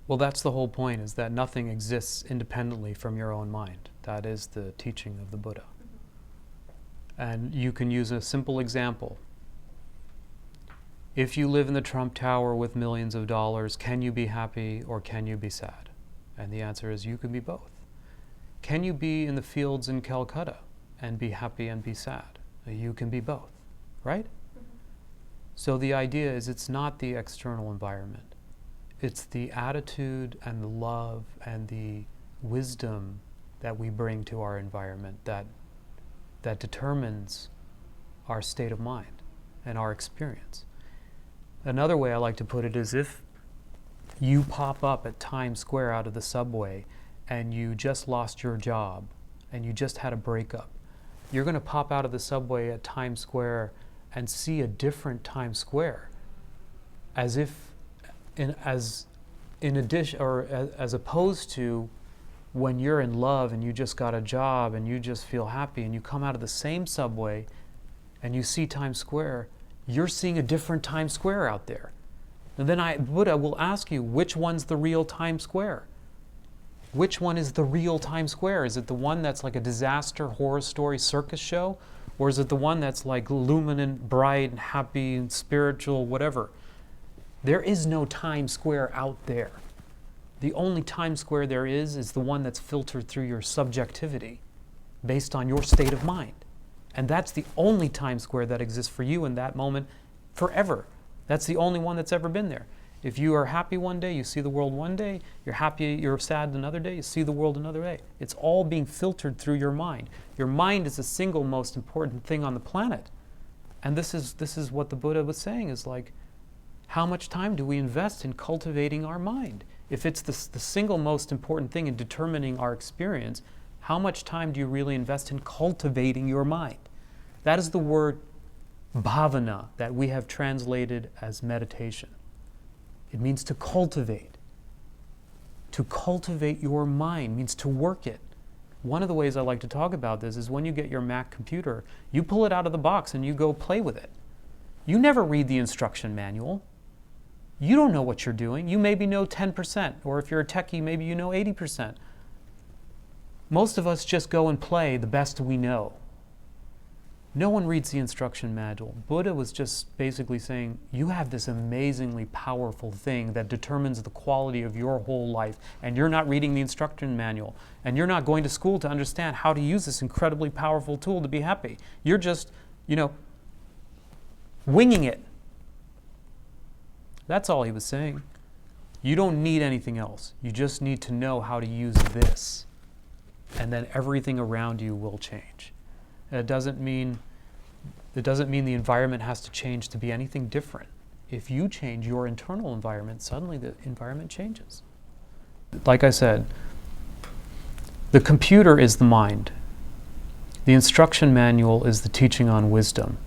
Well, that's the whole point, is that nothing exists independently from your own mind. That is the teaching of the Buddha. And you can use a simple example. If you live in the Trump Tower with millions of dollars, can you be happy or can you be sad? And the answer is you can be both. Can you be in the fields in Calcutta and be happy and be sad? You can be both, right? So the idea is it's not the external environment. It's the attitude and the love and the wisdom that we bring to our environment that determines our state of mind and our experience. Another way I like to put it is, if you pop up at Times Square out of the subway and you just lost your job and you just had a breakup, you're going to pop out of the subway at Times Square and see a different Times Square, as opposed to when you're in love and you just got a job and you just feel happy and you come out of the same subway and you see Times Square, you're seeing a different Times Square out there. And then Buddha will ask you, which one's the real Times Square? Which one is the real Times Square? Is it the one that's like a disaster horror story circus show? Or is it the one that's like luminant, bright, and happy, and spiritual, whatever? There is no Times Square out there. The only Times Square there is the one that's filtered through your subjectivity based on your state of mind. And that's the only Times Square that exists for you in that moment forever. That's the only one that's ever been there. If you are happy one day, you see the world one day. You're happy, you're sad another day, you see the world another day. It's all being filtered through your mind. Your mind is the single most important thing on the planet. And this is what the Buddha was saying, is like, how much time do we invest in cultivating our mind? If it's the single most important thing in determining our experience, how much time do you really invest in cultivating your mind? That is the word bhavana that we have translated as meditation. It means to cultivate. To cultivate your mind means to work it. One of the ways I like to talk about this is when you get your Mac computer, you pull it out of the box and you go play with it. You never read the instruction manual. You don't know what you're doing. You maybe know 10%, or if you're a techie, maybe you know 80%. Most of us just go and play the best we know. No one reads the instruction manual. Buddha was just basically saying, you have this amazingly powerful thing that determines the quality of your whole life, and you're not reading the instruction manual, and you're not going to school to understand how to use this incredibly powerful tool to be happy. You're just, winging it. That's all he was saying. You don't need anything else. You just need to know how to use this, and then everything around you will change. It doesn't mean the environment has to change to be anything different. If you change your internal environment, suddenly the environment changes. Like I said, the computer is the mind. The instruction manual is the teaching on wisdom.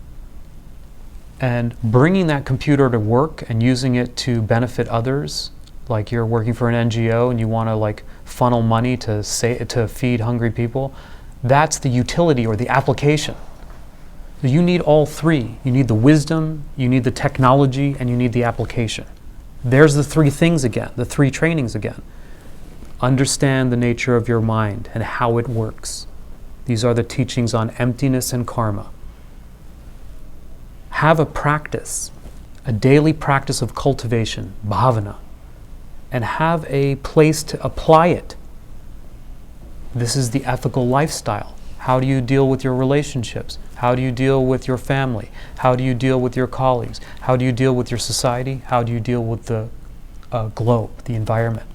And bringing that computer to work and using it to benefit others, like you're working for an NGO and you want to funnel money to feed hungry people, that's the utility or the application. So you need all three. You need the wisdom, you need the technology, and you need the application. There's the three things again, the three trainings again. Understand the nature of your mind and how it works. These are the teachings on emptiness and karma. Have a practice, a daily practice of cultivation, bhavana, and have a place to apply it. This is the ethical lifestyle. How do you deal with your relationships? How do you deal with your family? How do you deal with your colleagues? How do you deal with your society? How do you deal with the globe, the environment?